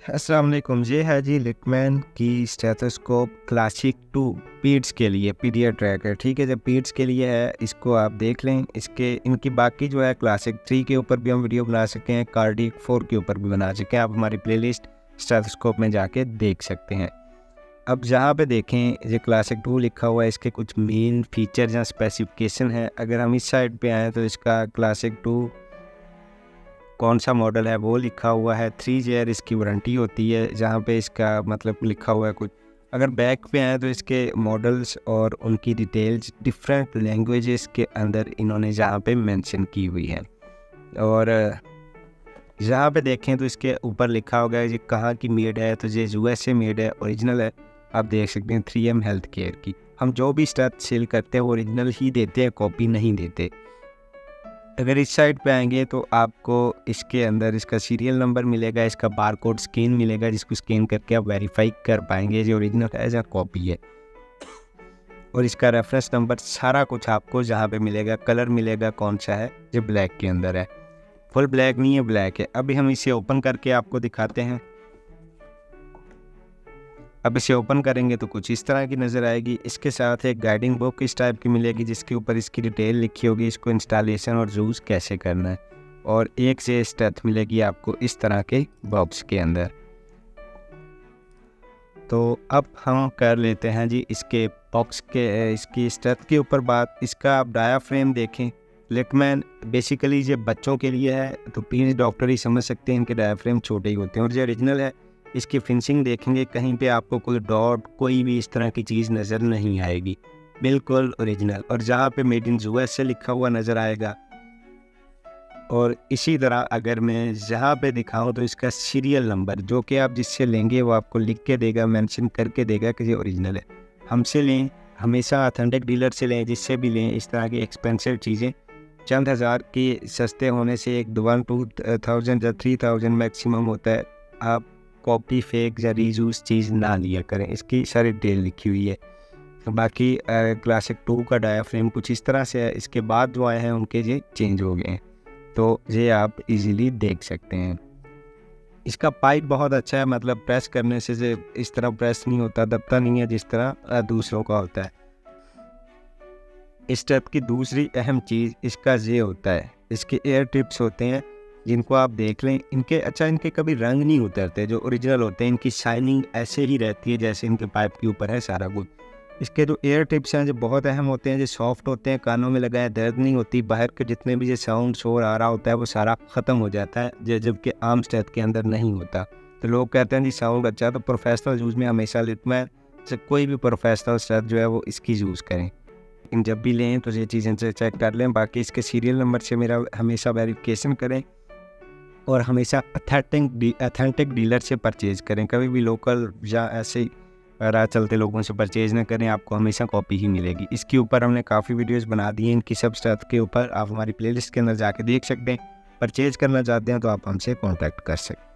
अस्सलाम वालेकुम। ये है जी लिटमैन की स्टेथोस्कोप क्लासिक 2 पीड्स के लिए पीडिया ट्रैक है। ठीक है, जब पीड्स के लिए है इसको आप देख लें। इसके इनकी बाकी जो है क्लासिक 3 के ऊपर भी हम वीडियो बना सकते हैं, कार्डिक 4 के ऊपर भी बना सकते हैं। आप हमारी प्लेलिस्ट स्टेथोस्कोप में जाके देख सकते हैं। अब जहाँ पे देखें ये क्लासिक 2 लिखा हुआ है, इसके कुछ मेन फीचर या स्पेसिफिकेशन है। अगर हम इस साइड पे आएँ तो इसका क्लासिक 2 कौन सा मॉडल है वो लिखा हुआ है। 3 ईयर इसकी वारंटी होती है, जहाँ पे इसका मतलब लिखा हुआ है कुछ। अगर बैक पे आए तो इसके मॉडल्स और उनकी डिटेल्स डिफरेंट लैंग्वेजेस के अंदर इन्होंने जहाँ पे मेंशन की हुई है। और जहाँ पे देखें तो इसके ऊपर लिखा होगा ये कहाँ की मेड है, तो ये USA मेड है, ओरिजिनल है। आप देख सकते हैं 3M हेल्थ केयर की। हम जो भी स्टफ सेल करते हैं वो ओरिजिनल ही देते हैं, कॉपी नहीं देते। अगर इस साइड पे आएंगे तो आपको इसके अंदर इसका सीरियल नंबर मिलेगा, इसका बारकोड स्कैन मिलेगा, जिसको स्कैन करके आप वेरीफाई कर पाएंगे जो ओरिजिनल है या कॉपी है। और इसका रेफरेंस नंबर सारा कुछ आपको जहाँ पे मिलेगा। कलर मिलेगा कौन सा है, जो ब्लैक के अंदर है, फुल ब्लैक नहीं है, ब्लैक है। अभी हम इसे ओपन करके आपको दिखाते हैं। अब इसे ओपन करेंगे तो कुछ इस तरह की नज़र आएगी। इसके साथ एक गाइडिंग बुक इस टाइप की मिलेगी, जिसके ऊपर इसकी डिटेल लिखी होगी, इसको इंस्टॉलेशन और यूज़ कैसे करना है। और एक से स्टेथ मिलेगी आपको इस तरह के बॉक्स के अंदर। तो अब हम कर लेते हैं जी इसके बॉक्स के इसकी स्टेथ के ऊपर बात। इसका आप डायाफ्रेम देखें, लिटमैन बेसिकली ये बच्चों के लिए है, तो प्लीज़ डॉक्टर ही समझ सकते हैं, इनके डायाफ्रेम छोटे ही होते हैं। और जो ओरिजिनल है इसकी फिनिशिंग देखेंगे, कहीं पे आपको कोई डॉट कोई भी इस तरह की चीज़ नज़र नहीं आएगी, बिल्कुल ओरिजिनल। और जहाँ पे मेड इन USA लिखा हुआ नज़र आएगा। और इसी तरह अगर मैं जहाँ पे दिखाऊं तो इसका सीरियल नंबर जो कि आप जिससे लेंगे वो आपको लिख के देगा, मेंशन करके देगा कि ये ओरिजिनल है। हमसे लें, हमेशा ऑथेंटिक डीलर से लें, जिससे भी लें। इस तरह की एक्सपेंसिव चीज़ें चंद हज़ार की सस्ते होने से 1-2,000 या 3,000 मैक्सिमम होता है। आप कॉपी फेक या रीयूज चीज़ ना लिया करें। इसकी सारी डिटेल लिखी हुई है। बाकी क्लासिक 2 का डायाफ्रेम कुछ इस तरह से है। इसके बाद जो आए हैं उनके ये चेंज हो गए हैं, तो ये आप इजीली देख सकते हैं। इसका पाइप बहुत अच्छा है, मतलब प्रेस करने से ये इस तरह प्रेस नहीं होता, दबता नहीं है जिस तरह दूसरों का होता है। इस टाइप की दूसरी अहम चीज़ इसका ये होता है, इसके एयर टिप्स होते हैं, जिनको आप देख लें। इनके कभी रंग नहीं उतरते, जो ओरिजिनल होते हैं। इनकी शाइनिंग ऐसे ही रहती है जैसे इनके पाइप के ऊपर है सारा कुछ। इसके जो एयर टिप्स हैं जो बहुत अहम होते हैं, जो सॉफ्ट होते हैं, कानों में लगाए दर्द नहीं होती, बाहर के जितने भी ये साउंड शोर आ रहा होता है वो सारा ख़त्म हो जाता है, जबकि आम स्टेथ के अंदर नहीं होता। तो लोग कहते हैं जी साउंड अच्छा है, तो प्रोफेशनल यूज़ में हमेशा लिटमैन से कोई भी प्रोफेशनल स्टेथ जो है वो इसकी यूज़ करें। लेकिन जब भी लें तो ये चीज़ें से चेक कर लें। बाकी इसके सीरियल नंबर से मेरा हमेशा वेरिफिकेशन करें और हमेशा अथेंटिक डीलर से परचेज़ करें। कभी भी लोकल या ऐसे ही राह चलते लोगों से परचेज़ ना करें, आपको हमेशा कॉपी ही मिलेगी। इसके ऊपर हमने काफ़ी वीडियोस बना दी हैं, इनकी सब स्टफ के ऊपर आप हमारी प्लेलिस्ट के अंदर जाके देख सकते हैं। परचेज़ करना चाहते हैं तो आप हमसे कॉन्टैक्ट कर सकते हैं।